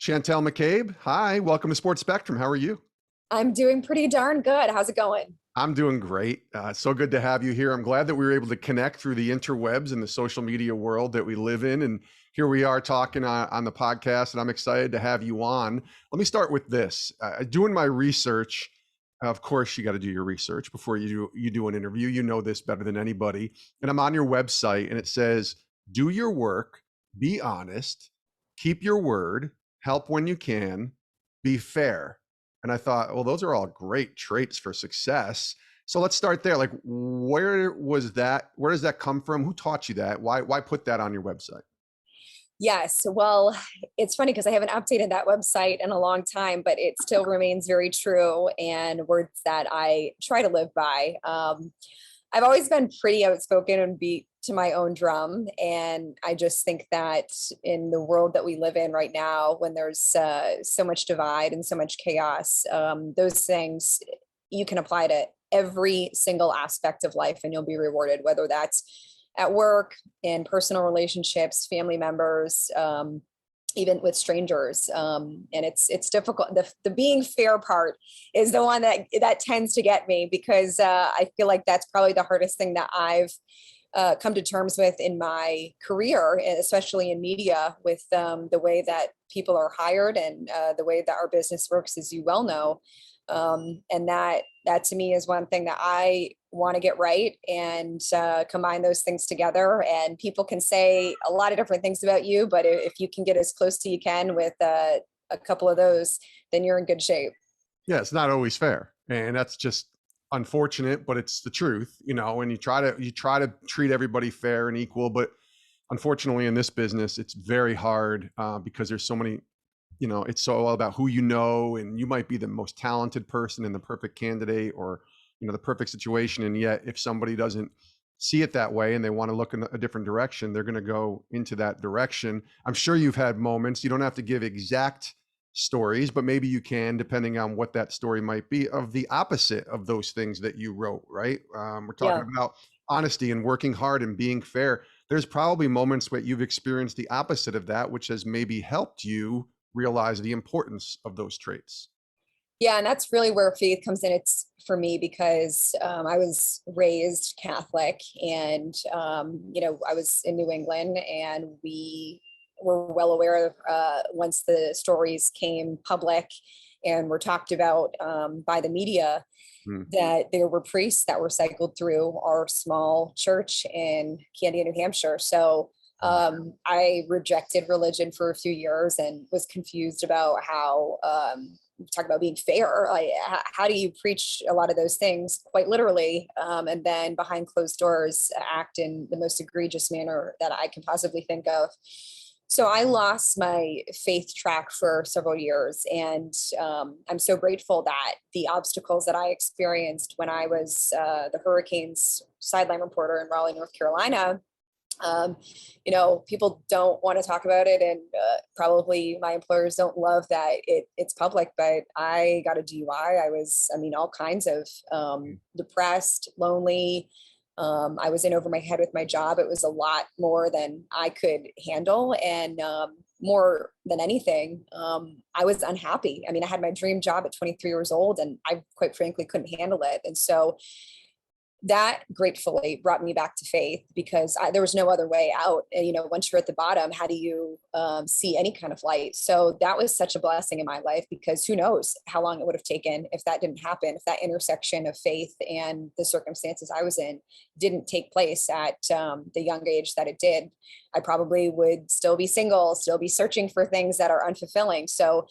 Chantel McCabe, hi, welcome to Sports Spectrum. How are you? I'm doing pretty darn good. How's it going? I'm doing great. So good to have you here. I'm glad that we were able to connect through the interwebs and the social media world that we live in. And here we are talking on the podcast, and I'm excited to have you on. Let me start with this. Doing my research, of course, you got to do your research before you do an interview. You know this better than anybody. And I'm on your website, and it says, do your work, be honest, keep your word, help when you can, be fair. And I thought, well, those are all great traits for success. So let's start there. Like, where was that? Where does that come from? Who taught you that? Why put that on your website? Yes. Well, it's funny because I haven't updated that website in a long time, but it still remains very true and words that I try to live by. I've always been pretty outspoken and beat to my own drum. And I just think that in the world that we live in right now, when there's so much divide and so much chaos, those things you can apply to every single aspect of life and you'll be rewarded, whether that's at work, in personal relationships, family members, even with strangers. And it's difficult. The being fair part is the one that tends to get me because I feel like that's probably the hardest thing that I've come to terms with in my career, especially in media, with the way that people are hired and the way that our business works, as you well know. And that to me is one thing that I want to get right and combine those things together. And people can say a lot of different things about you, but if you can get as close to you can with a couple of those, then you're in good shape. Yeah, it's not always fair, and that's just unfortunate, but it's the truth, And you try to treat everybody fair and equal, but unfortunately, in this business, it's very hard because there's so many. It's so all about who you know, and you might be the most talented person and the perfect candidate, or the perfect situation, and yet if somebody doesn't see it that way and they want to look in a different direction, they're going to go into that direction. I'm sure you've had moments. You don't have to give exact stories, but maybe you can, depending on what that story might be, of the opposite of those things that you wrote, right? We're talking Yeah. about honesty and working hard and being fair. There's probably moments where you've experienced the opposite of that, which has maybe helped you realize the importance of those traits. Yeah, and that's really where faith comes in. It's for me because I was raised Catholic, and I was in New England, and we were well aware of once the stories came public and were talked about by the media, Hmm. that there were priests that were cycled through our small church in Candia, New Hampshire. So I rejected religion for a few years and was confused about how talk about being fair. Like, how do you preach a lot of those things quite literally, and then behind closed doors act in the most egregious manner that I can possibly think of? So I lost my faith track for several years, and I'm so grateful that the obstacles that I experienced when I was the Hurricanes sideline reporter in Raleigh, North Carolina, um, people don't want to talk about it, and probably my employers don't love that it's public, but I got a DUI. All kinds of depressed, lonely. I was in over my head with my job. It was a lot more than I could handle. And more than anything, I was unhappy. I had my dream job at 23 years old, and I quite frankly couldn't handle it. And so that gratefully brought me back to faith because there was no other way out. And, once you're at the bottom, how do you see any kind of light? So that was such a blessing in my life, because who knows how long it would have taken if that didn't happen, if that intersection of faith and the circumstances I was in didn't take place at the young age that it did. I probably would still be single, still be searching for things that are unfulfilling. So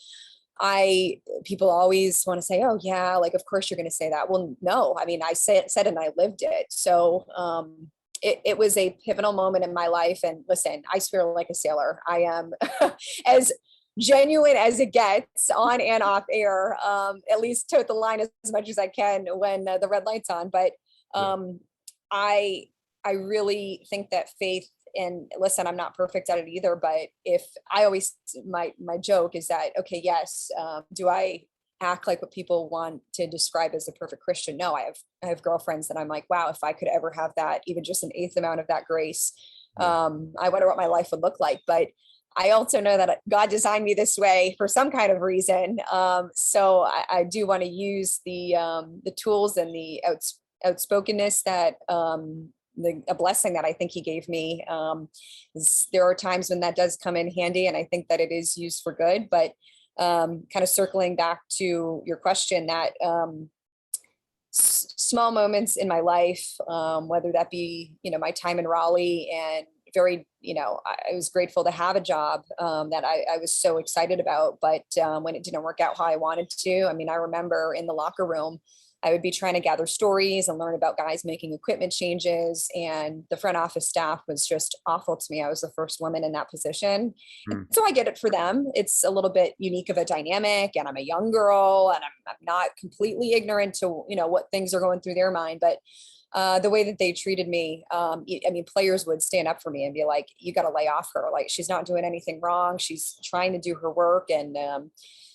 people always want to say, oh yeah, like, of course you're going to say that. Well, no, I said and I lived it. So, it was a pivotal moment in my life. And listen, I swear like a sailor. I am as genuine as it gets on and off air, at least tote the line as much as I can when the red light's on. But I really think that faith, and listen, I'm not perfect at it either, but if I always, my joke is that, okay, yes, do I act like what people want to describe as a perfect Christian? No, I have girlfriends that I'm like, wow, if I could ever have that, even just an eighth amount of that grace, I wonder what my life would look like. But I also know that God designed me this way for some kind of reason. So I do want to use the tools and the outspokenness that a blessing that I think He gave me. There are times when that does come in handy, and I think that it is used for good. But kind of circling back to your question, that small moments in my life, whether that be, my time in Raleigh, and very, I was grateful to have a job that I was so excited about. But when it didn't work out how I wanted to, I mean, I remember in the locker room, I would be trying to gather stories and learn about guys making equipment changes. And the front office staff was just awful to me. I was the first woman in that position. Mm. So I get it for them. It's a little bit unique of a dynamic, and I'm a young girl, and I'm not completely ignorant to, what things are going through their mind. But the way that they treated me, I mean, players would stand up for me and be like, you got to lay off her. Like, she's not doing anything wrong. She's trying to do her work. And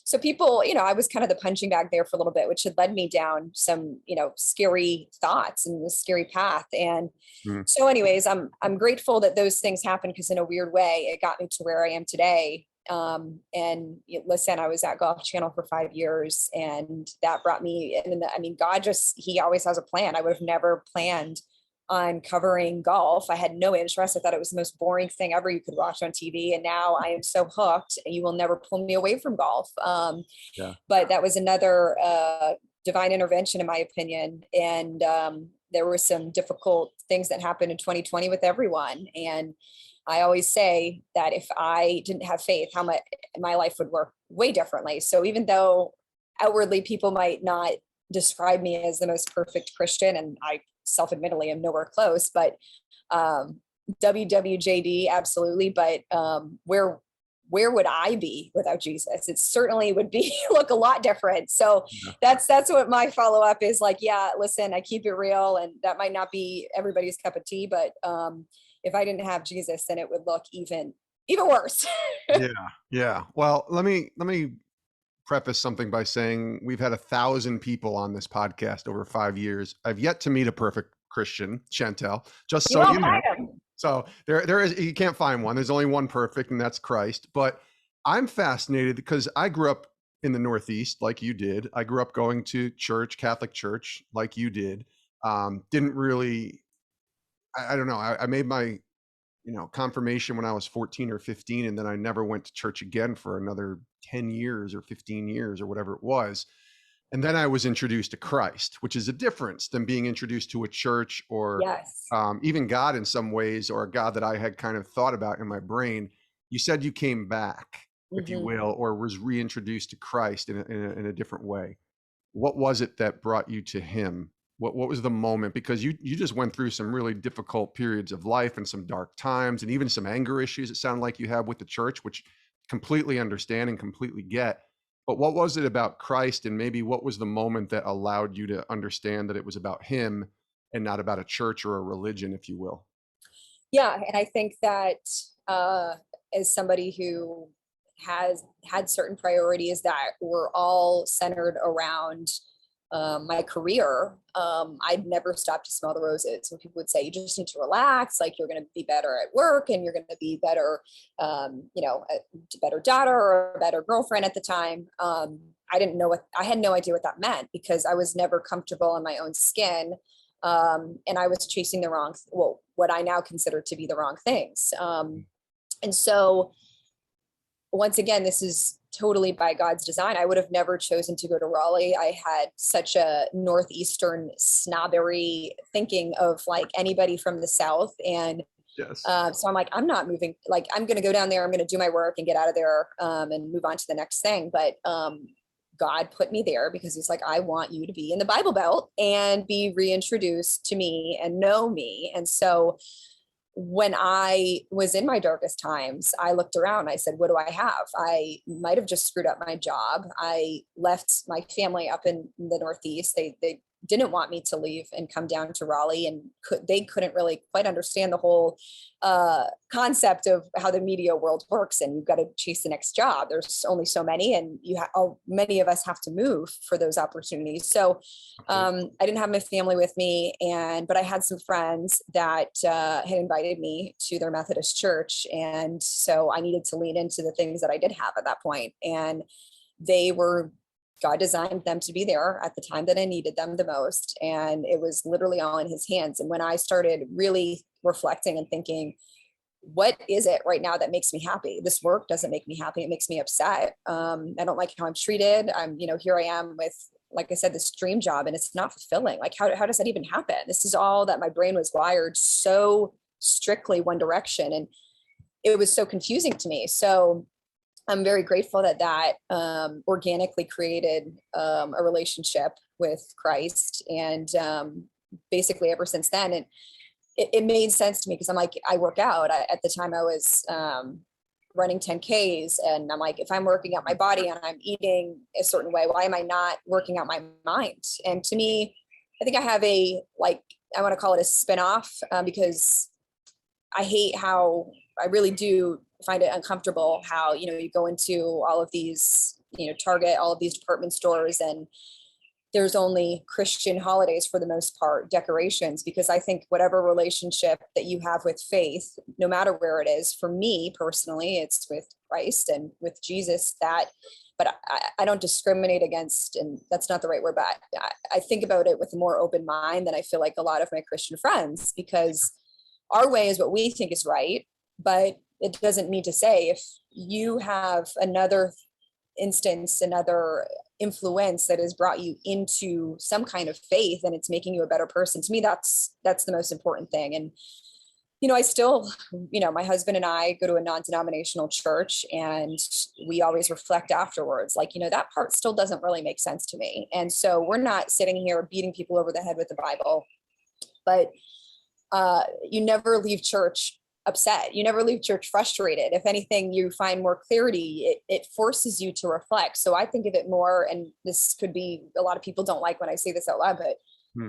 so people, I was kind of the punching bag there for a little bit, which had led me down some, scary thoughts and this scary path. And Mm. so anyways, I'm grateful that those things happened, because in a weird way, it got me to where I am today. And listen, I was at Golf Channel for 5 years, and that brought me, and I mean, God He always has a plan. I would have never planned on covering golf. I had no interest. I thought it was the most boring thing ever you could watch on TV. And now I am so hooked, and you will never pull me away from golf. Yeah. But that was another divine intervention, in my opinion. And there were some difficult things that happened in 2020 with everyone. And I always say that if I didn't have faith, how my life would work way differently. So even though outwardly people might not describe me as the most perfect Christian, and I self-admittedly am nowhere close, but WWJD, absolutely. But where would I be without Jesus? It certainly would be look a lot different. So Yeah. that's what my follow-up is like. Yeah, listen, I keep it real, and that might not be everybody's cup of tea, but if I didn't have Jesus, then it would look even worse. Yeah. Yeah. Well, let me preface something by saying we've had 1,000 people on this podcast over 5 years. I've yet to meet a perfect Christian, Chantel, just so you know. So there is, you can't find one. There's only one perfect, and that's Christ. But I'm fascinated because I grew up in the Northeast like you did. I grew up going to church, Catholic church, like you did. Didn't really, I don't know. I made my, confirmation when I was 14 or 15, and then I never went to church again for another 10 years or 15 years or whatever it was. And then I was introduced to Christ, which is a difference than being introduced to a church or Yes. even God in some ways, or a God that I had kind of thought about in my brain. You said you came back, if you will, or was reintroduced to Christ in a different way. What was it that brought you to Him? What was the moment? Because you just went through some really difficult periods of life and some dark times, and even some anger issues, it sounded like you have with the church, which completely understand and completely get. But what was it about Christ, and maybe what was the moment that allowed you to understand that it was about Him and not about a church or a religion, if you will? Yeah. And I think that as somebody who has had certain priorities that were all centered around my career, I'd never stopped to smell the roses. When people would say, you just need to relax, like you're going to be better at work, and you're going to be better, a better daughter or a better girlfriend at the time. I had no idea what that meant, because I was never comfortable in my own skin. And I was chasing what I now consider to be the wrong things. And so once again, this is totally by God's design. I would have never chosen to go to Raleigh. I had such a Northeastern snobbery thinking of like anybody from the South. And Yes. so I'm like, I'm not moving. Like, I'm going to go down there. I'm going to do my work and get out of there and move on to the next thing. But God put me there because He's like, I want you to be in the Bible Belt and be reintroduced to me and know me. And so when I was in my darkest times, I looked around, I said, what do I have? I might've just screwed up my job. I left my family up in the Northeast. They didn't want me to leave and come down to Raleigh, and they couldn't really quite understand the whole concept of how the media world works, and you've got to chase the next job. There's only so many, and many of us have to move for those opportunities. So I didn't have my family with me, but I had some friends that had invited me to their Methodist church, and so I needed to lean into the things that I did have at that point, and God designed them to be there at the time that I needed them the most. And it was literally all in his hands. And when I started really reflecting and thinking, what is it right now that makes me happy? This work doesn't make me happy. It makes me upset. I don't like how I'm treated. Here I am with, like I said, this dream job, and it's not fulfilling. Like, how does that even happen? This is all that my brain was wired so strictly one direction. And it was so confusing to me. So I'm very grateful that organically created a relationship with Christ. And basically ever since then, it made sense to me, because I'm like, I work out. At the time I was running 10Ks, and I'm like, if I'm working out my body and I'm eating a certain way, why am I not working out my mind? And to me, I think I have I want to call it a spinoff, because I hate how I really do find it uncomfortable how, you go into all of these, Target, all of these department stores, and there's only Christian holidays for the most part, decorations, because I think whatever relationship that you have with faith, no matter where it is, for me personally, it's with Christ and with Jesus, but I don't discriminate against, and that's not the right word, but I think about it with a more open mind than I feel like a lot of my Christian friends, because our way is what we think is right. But it doesn't mean to say, if you have another instance, another influence that has brought you into some kind of faith and it's making you a better person, to me, that's the most important thing. And, I still, my husband and I go to a non-denominational church, and we always reflect afterwards, like, that part still doesn't really make sense to me. And so we're not sitting here beating people over the head with the Bible, but you never leave church upset. You never leave church frustrated. If anything, you find more clarity. It forces you to reflect. So I think of it more, and this could be, a lot of people don't like when I say this out loud, but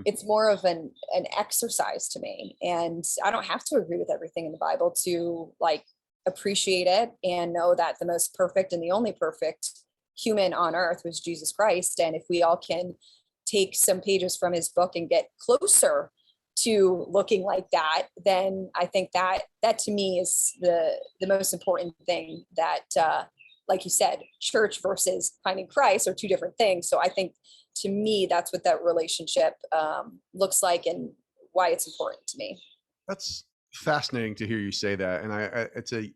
it's more of an exercise to me. And I don't have to agree with everything in the Bible to appreciate it and know that the most perfect and the only perfect human on earth was Jesus Christ. And if we all can take some pages from his book and get closer to looking like that, then I think that to me is the most important thing. That like you said, church versus finding Christ are two different things. So I think, to me, that's what that relationship looks like, and why it's important to me. That's fascinating to hear you say that. And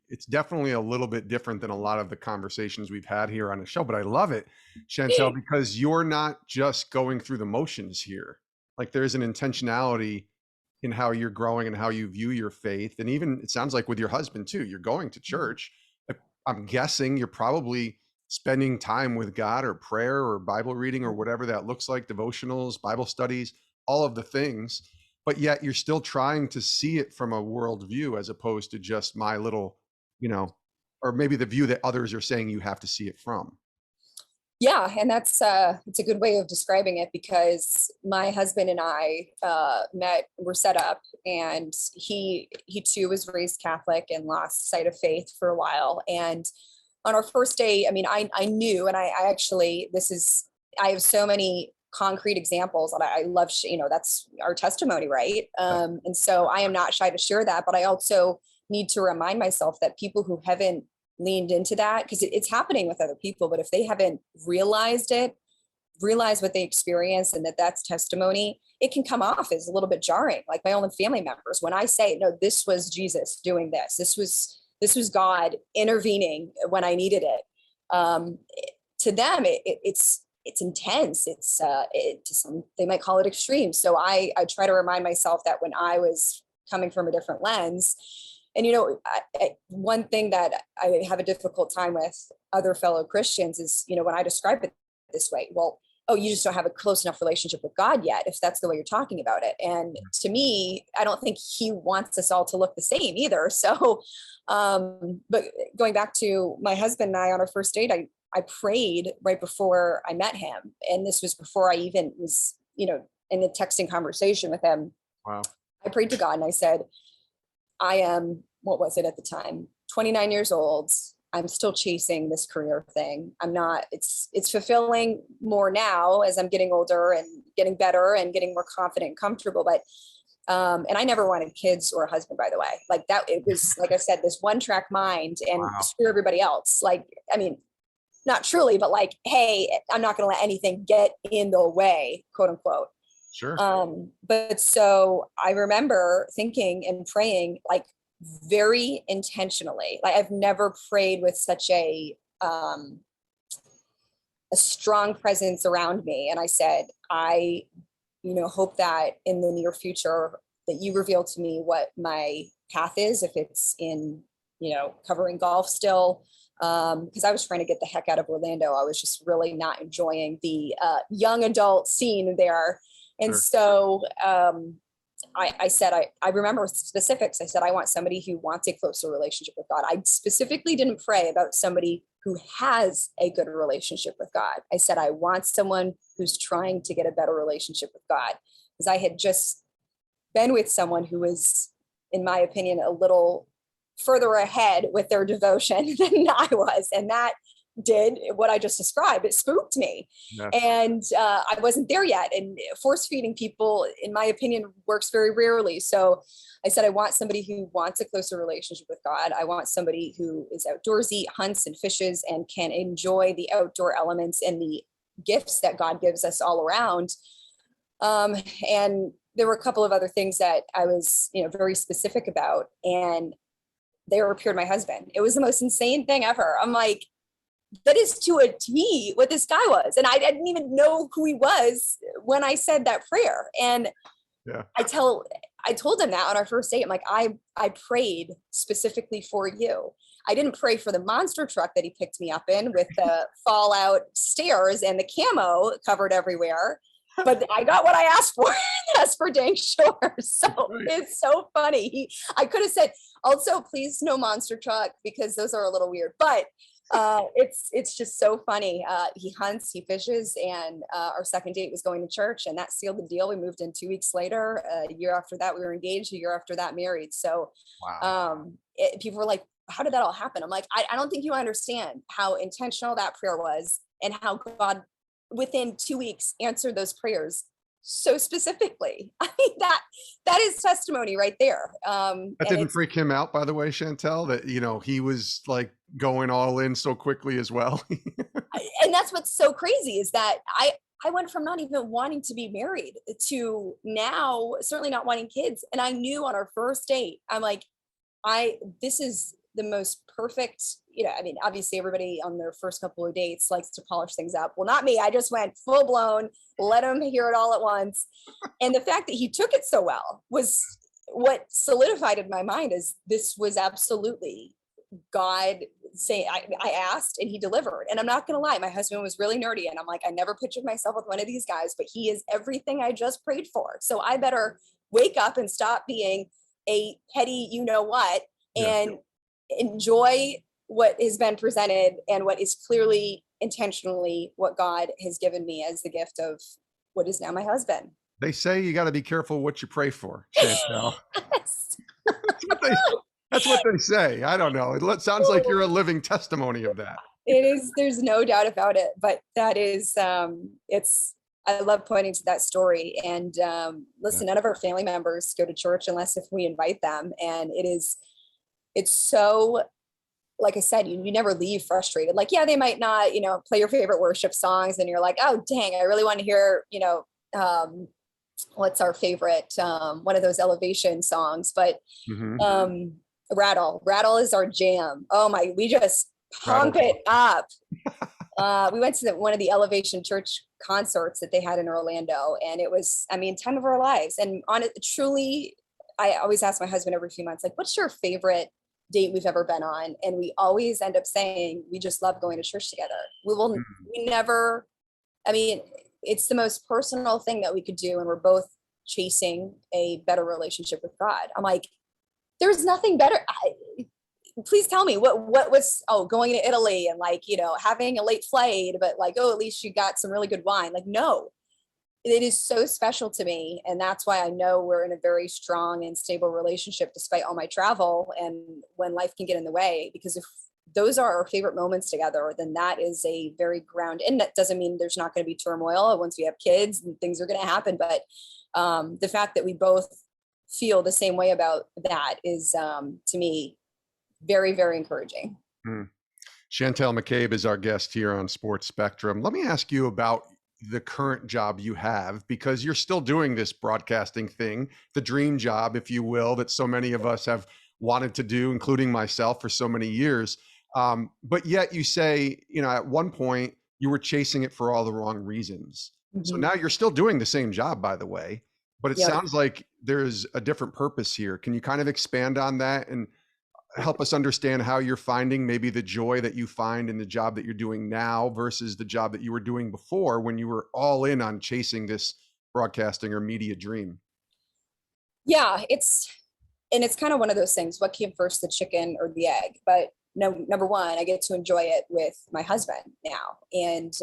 it's definitely a little bit different than a lot of the conversations we've had here on the show, but I love it, Chantel, because you're not just going through the motions here. Like, there's an intentionality in how you're growing and how you view your faith. And even, it sounds like with your husband too, you're going to church. I'm guessing you're probably spending time with God, or prayer, or Bible reading, or whatever that looks like, devotionals, Bible studies, all of the things, but yet you're still trying to see it from a worldview, as opposed to just my little, or maybe the view that others are saying you have to see it from. Yeah. And it's a good way of describing it, because my husband and I were set up, and he too was raised Catholic and lost sight of faith for a while. And on our first day, I knew, and I actually, I have so many concrete examples that I love, that's our testimony, right? And so I am not shy to share that, but I also need to remind myself that people who haven't leaned into that, because it's happening with other people, but if they haven't realized what they experienced, and that's testimony, it can come off as a little bit jarring. Like my own family members, when I say, no, this was Jesus doing this, this was God intervening when I needed it. To them, it's intense. They might call it extreme. So I try to remind myself that when I was coming from a different lens. And, one thing that I have a difficult time with other fellow Christians is, when I describe it this way, well, oh, you just don't have a close enough relationship with God yet, if that's the way you're talking about it. And to me, I don't think he wants us all to look the same either. So, but going back to my husband and I on our first date, I prayed right before I met him. And this was before I even was, in a texting conversation with him, Wow. I prayed to God and I said, I am, what was it at the time? 29 years old. I'm still chasing this career thing. I'm not, it's fulfilling more now as I'm getting older and getting better and getting more confident and comfortable. But, and I never wanted kids or a husband, by the way. Like that, it was, like I said, this one track mind and Wow. screw everybody else. Like, I mean, not truly, but like, hey, I'm not going to let anything get in the way, quote unquote. Sure. But so I remember thinking and praying like very intentionally. Like I've never prayed with such a strong presence around me. And I said, I, hope that in the near future that you reveal to me what my path is, if it's in, covering golf still. Because I was trying to get the heck out of Orlando. I was just really not enjoying the young adult scene there. And Sure. so I said, I remember specifics. I said, I want somebody who wants a closer relationship with God. I specifically didn't pray about somebody who has a good relationship with God. I said, I want someone who's trying to get a better relationship with God. Because I had just been with someone who was, in my opinion, a little further ahead with their devotion than I was. And that did what I just described. It spooked me. Yes. And I wasn't there yet. And force feeding people, in my opinion, works very rarely. So I said, I want somebody who wants a closer relationship with God. I want somebody who is outdoorsy, hunts and fishes, and can enjoy the outdoor elements and the gifts that God gives us all around. And there were a couple of other things that I was, very specific about. And there appeared my husband. It was the most insane thing ever. I'm like, that is to a T what this guy was. And I didn't even know who he was when I said that prayer. And yeah. I told him that on our first date. I'm like, I prayed specifically for you. I didn't pray for the monster truck that he picked me up in with the fallout stairs and the camo covered everywhere. But I got what I asked for. That's for dang sure. So it's so funny. I could have said, also, please no monster truck, because those are a little weird. But it's just so funny. He hunts, he fishes, and our second date was going to church, and that sealed the deal. We moved in 2 weeks later. A year after that, we were engaged. A year after that, married. So wow. People were like, how did that all happen? I'm like, I don't think you understand how intentional that prayer was and how God within 2 weeks answered those prayers so specifically. I mean, that is testimony right there. That didn't freak him out, by the way, Chantel, that, he was like going all in so quickly as well. And that's what's so crazy is that I went from not even wanting to be married to now certainly not wanting kids. And I knew on our first date, I'm like, this is the most perfect, I mean, obviously everybody on their first couple of dates likes to polish things up. Well, not me. I just went full blown, let him hear it all at once. And the fact that he took it so well was what solidified in my mind is this was absolutely God saying, I asked and he delivered. And I'm not going to lie, my husband was really nerdy. And I'm like, I never pictured myself with one of these guys, but he is everything I just prayed for. So I better wake up and stop being a petty, what, and enjoy what has been presented and what is clearly intentionally what God has given me as the gift of what is now my husband. They say you got to be careful what you pray for, Chantel. Yes. That's what they say. I don't know. It sounds like you're a living testimony of that. It is. There's no doubt about it. But that is, I love pointing to that story. And listen, none of our family members go to church unless if we invite them. And it's so, like I said, you never leave frustrated. Like, yeah, they might not, play your favorite worship songs. And you're like, oh, dang, I really want to hear, what's our favorite, one of those elevation songs. But Rattle is our jam. Oh my, we just pump it up. We went to one of the Elevation Church concerts that they had in Orlando, and it was, time of our lives. And on it, truly, I always ask my husband every few months, like, what's your favorite date we've ever been on? And we always end up saying, we just love going to church together. We never, it's the most personal thing that we could do. And we're both chasing a better relationship with God. I'm like, there's nothing better. Please tell me what was, going to Italy and having a late flight, but at least you got some really good wine. Like, no, it is so special to me. And that's why I know we're in a very strong and stable relationship despite all my travel and when life can get in the way. Because if those are our favorite moments together, then that is a very ground. And that doesn't mean there's not going to be turmoil once we have kids and things are going to happen. But the fact that we both feel the same way about that is, to me, very, very encouraging. Chantel McCabe is our guest here on Sports Spectrum. Let me ask you about the current job you have, because you're still doing this broadcasting thing, the dream job, if you will, that so many of us have wanted to do, including myself, for so many years. But yet you say, at one point you were chasing it for all the wrong reasons. So now you're still doing the same job, by the way, but it sounds like there's a different purpose here. Can you kind of expand on that and help us understand how you're finding maybe the joy that you find in the job that you're doing now versus the job that you were doing before when you were all in on chasing this broadcasting or media dream? Yeah, it's kind of one of those things. What came first, the chicken or the egg? But no, number one, I get to enjoy it with my husband now. And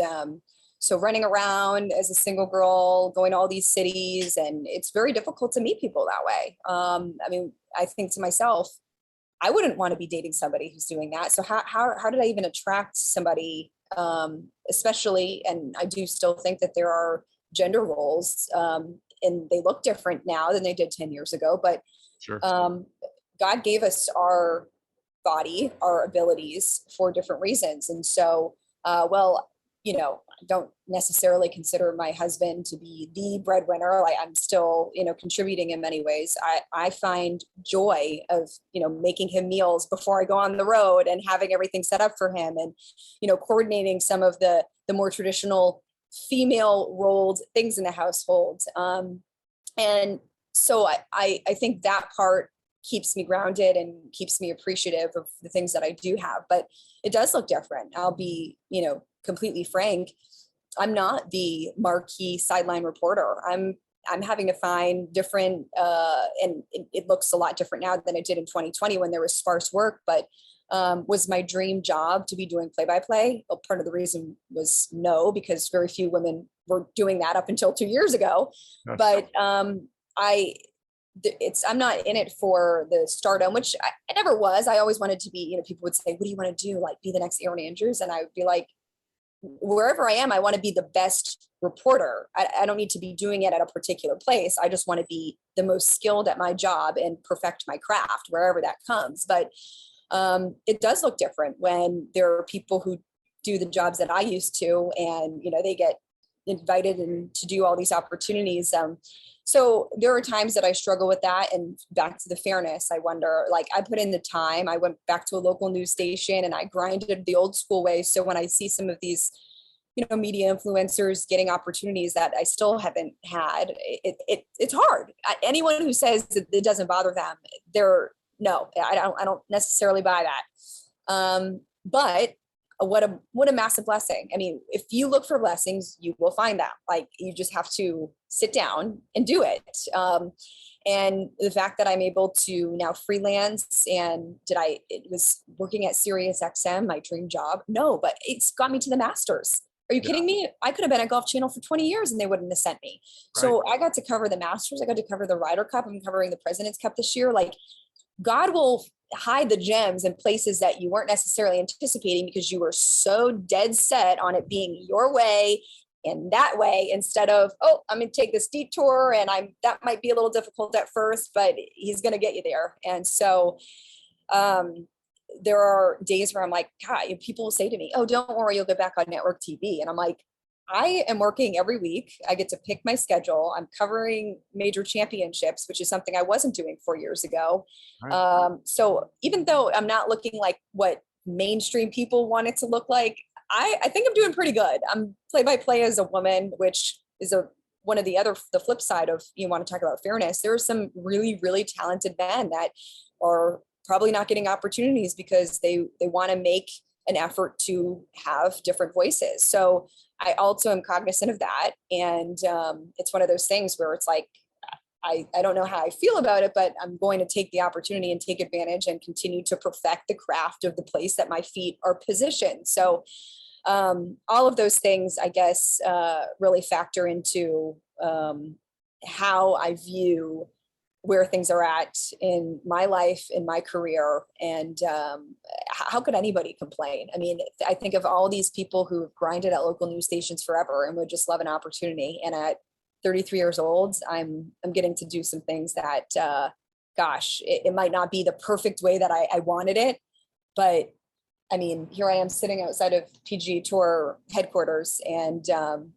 so running around as a single girl, going to all these cities, and it's very difficult to meet people that way. I mean, I think to myself, I wouldn't want to be dating somebody who's doing that. So how did I even attract somebody, especially, and I do still think that there are gender roles, and they look different now than they did 10 years ago, but Sure. God gave us our body, our abilities for different reasons. And so, I don't necessarily consider my husband to be the breadwinner. Like, I'm still, contributing in many ways. I find joy of, making him meals before I go on the road and having everything set up for him, and, coordinating some of the more traditional female rolled things in the household. And so I think that part keeps me grounded and keeps me appreciative of the things that I do have, but it does look different. I'll be, completely frank. I'm not the marquee sideline reporter. I'm having to find different, and it looks a lot different now than it did in 2020 when there was sparse work, but was my dream job to be doing play-by-play? Well, part of the reason was no, because very few women were doing that up until 2 years ago. But I'm not in it for the stardom, which I never was. I always wanted to be, people would say, what do you want to do? Like, be the next Aaron Andrews? And I would be like, wherever I am, I want to be the best reporter. I don't need to be doing it at a particular place. I just want to be the most skilled at my job and perfect my craft wherever that comes. But it does look different when there are people who do the jobs that I used to, and, they get invited and to do all these opportunities. So there are times that I struggle with that. And back to the fairness, I wonder, like, I put in the time. I went back to a local news station and I grinded the old school way. So when I see some of these, media influencers getting opportunities that I still haven't had, it's hard. Anyone who says that it doesn't bother them, I don't necessarily buy that. But what a massive blessing. I mean, if you look for blessings, you will find them. Like, you just have to sit down and do it. And the fact that I'm able to now freelance, and it was working at SiriusXM, my dream job. No, but it's got me to the Masters. Are you kidding me? I could have been at Golf Channel for 20 years and they wouldn't have sent me. Right. So I got to cover the Masters. I got to cover the Ryder Cup. I'm covering the President's Cup this year. Like, God will hide the gems in places that you weren't necessarily anticipating because you were so dead set on it being your way and that way, instead of, I'm going to take this detour and that might be a little difficult at first, but he's going to get you there. And so there are days where I'm like, God, people will say to me, oh, don't worry, you'll get back on network TV. And I'm like, I am working every week. I get to pick my schedule. I'm covering major championships, which is something I wasn't doing 4 years ago. Right. So even though I'm not looking like what mainstream people want it to look like, I think I'm doing pretty good. I'm play-by-play as a woman, which is one of the flip side of, you want to talk about fairness. There are some really, really talented men that are probably not getting opportunities because they want to make an effort to have different voices. So I also am cognizant of that. And it's one of those things where it's like, I don't know how I feel about it, but I'm going to take the opportunity and take advantage and continue to perfect the craft of the place that my feet are positioned. So all of those things, I guess, really factor into how I view where things are at in my life, in my career. And how could anybody complain? I mean, I think of all these people who've grinded at local news stations forever and would just love an opportunity. And at 33 years old, I'm getting to do some things that, gosh, it might not be the perfect way that I wanted it, but I mean, here I am sitting outside of PGA Tour headquarters and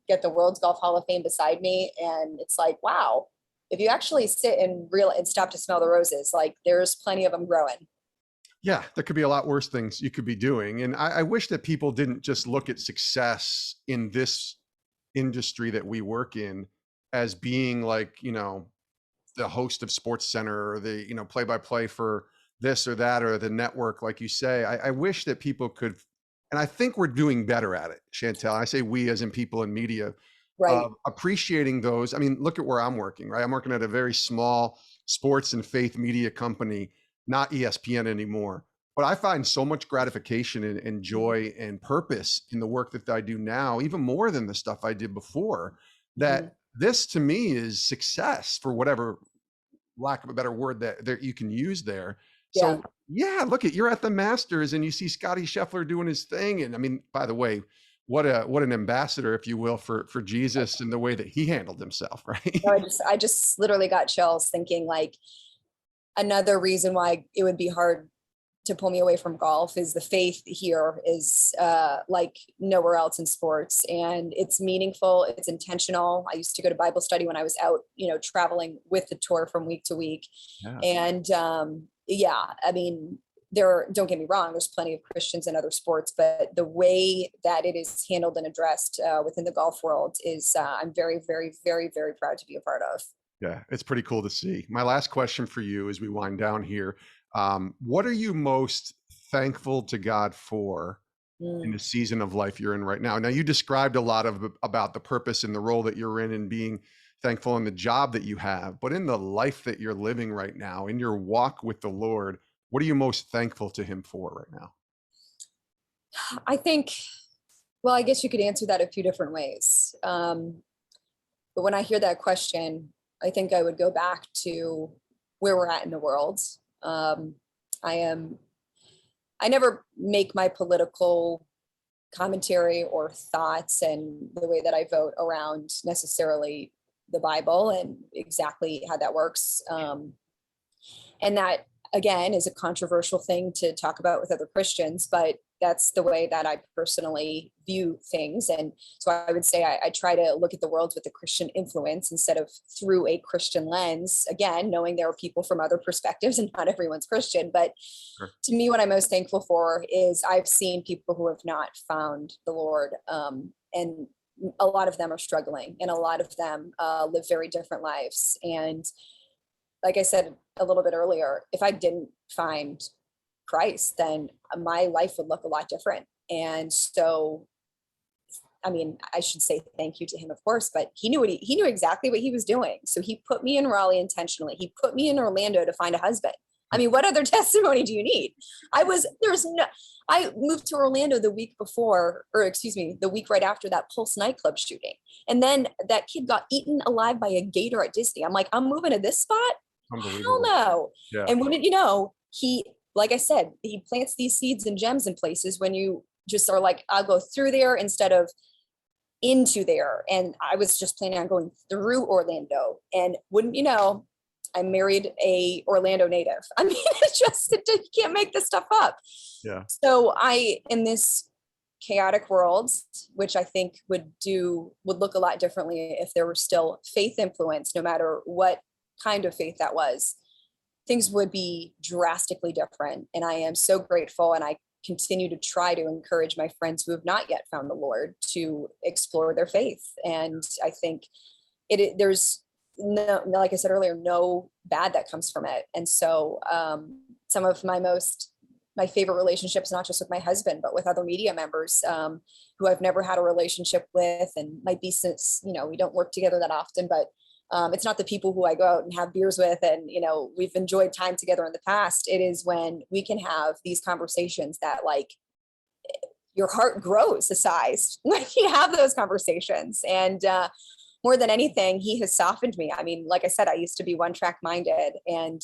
get the World's Golf Hall of Fame beside me. And it's like, wow, if you actually sit and stop to smell the roses, like there's plenty of them growing. Yeah, there could be a lot worse things you could be doing. And I wish that people didn't just look at success in this industry that we work in as being like, the host of Sports Center or the, play-by-play for this or that, or the network, like you say. I wish that people could, and I think we're doing better at it, Chantel. I say we as in people in media, Right. appreciating those. I mean, look at where I'm working, right? I'm working at a very small sports and faith media company, not ESPN anymore. But I find so much gratification and joy and purpose in the work that I do now, even more than the stuff I did before, that this to me is success, for whatever lack of a better word that you can use there. Yeah. So yeah, look at, you're at the Masters and you see Scotty Scheffler doing his thing. And I mean, by the way, what an ambassador, if you will, for Jesus and the way that he handled himself, right? No, I just literally got chills thinking like another reason why it would be hard to pull me away from golf is the faith here is like nowhere else in sports, and it's meaningful, it's intentional. I used to go to Bible study when I was out, traveling with the tour from week to week. Yeah. And I mean, don't get me wrong, there's plenty of Christians in other sports, but the way that it is handled and addressed within the golf world is I'm very, very, very, very proud to be a part of. Yeah, it's pretty cool to see. My last question for you as we wind down here. What are you most thankful to God for in the season of life you're in right now? Now, you described a lot about the purpose and the role that you're in and being thankful in the job that you have, but in the life that you're living right now, in your walk with the Lord, what are you most thankful to him for right now? I think, well, I guess you could answer that a few different ways. But when I hear that question, I think I would go back to where we're at in the world. I never make my political commentary or thoughts and the way that I vote around necessarily the Bible and exactly how that works. And that, again, is a controversial thing to talk about with other Christians, but that's the way that I personally view things. And so I would say I try to look at the world with a Christian influence instead of through a Christian lens, again, knowing there are people from other perspectives and not everyone's Christian. But Sure. To me, what I'm most thankful for is I've seen people who have not found the Lord, and a lot of them are struggling, and a lot of them live very different lives. And like I said a little bit earlier, if I didn't find Christ, then my life would look a lot different. And so, I mean, I should say thank you to him, of course, but he knew exactly what he was doing. So he put me in Raleigh intentionally. He put me in Orlando to find a husband. I mean, what other testimony do you need? I moved to Orlando the week before, or excuse me, the week right after that Pulse nightclub shooting. And then that kid got eaten alive by a gator at Disney. I'm like, I'm moving to this spot? Hell no. Yeah. And wouldn't you know, like I said, he plants these seeds and gems in places when you just are like, I'll go through there instead of into there. And I was just planning on going through Orlando. And wouldn't you know, I married a Orlando native. I mean, you can't make this stuff up. Yeah. So in this chaotic world, which I think would look a lot differently if there were still faith influence, no matter what kind of faith that was, things would be drastically different. And I am so grateful. And I continue to try to encourage my friends who have not yet found the Lord to explore their faith. And I think there's no, like I said earlier, no bad that comes from it. And so some of my favorite relationships, not just with my husband, but with other media members who I've never had a relationship with, and might be since, we don't work together that often, but it's not the people who I go out and have beers with and, we've enjoyed time together in the past. It is when we can have these conversations that your heart grows a size when you have those conversations. And more than anything, he has softened me. I mean, like I said, I used to be one track minded, and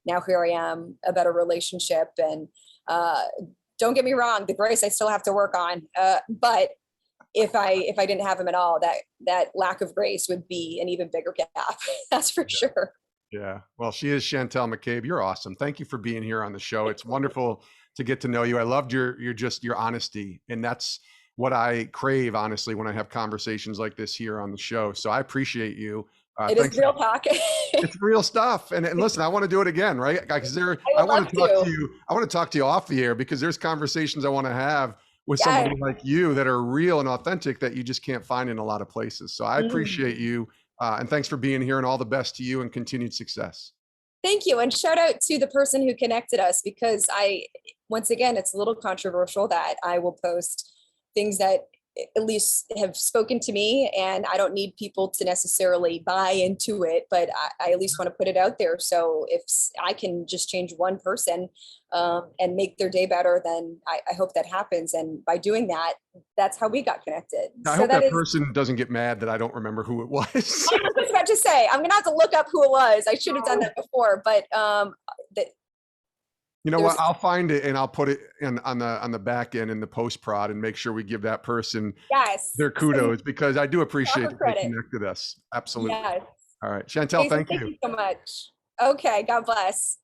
now here I am, a better relationship. And don't get me wrong, the grace I still have to work on. But if I didn't have him at all, that lack of grace would be an even bigger gap. That's for sure. Yeah. Well, she is Chantel McCabe. You're awesome. Thank you for being here on the show. It's wonderful to get to know you. I loved your honesty, and that's what I crave, honestly, when I have conversations like this here on the show. So I appreciate you. It is real talk. It's real stuff. And listen, I want to do it again, right? Because I want to talk to you. I want to talk to you off the air, because there's conversations I want to have with somebody like you that are real and authentic that you just can't find in a lot of places. So I appreciate you. And thanks for being here, and all the best to you and continued success. Thank you. And shout out to the person who connected us, because once again, it's a little controversial that I will post things that at least have spoken to me, and I don't need people to necessarily buy into it, but I at least want to put it out there. So if I can just change one person and make their day better, then I hope that happens. And by doing that, that's how we got connected. I hope that person doesn't get mad that I don't remember who it was. I was about to say, I'm gonna have to look up who it was. I should have done that before, but you know what? I'll find it and I'll put it on the back end in the post prod and make sure we give that person their kudos, because I do appreciate that they connected us. Absolutely. Yes. All right, Chantel, thank you. Thank you so much. Okay, God bless.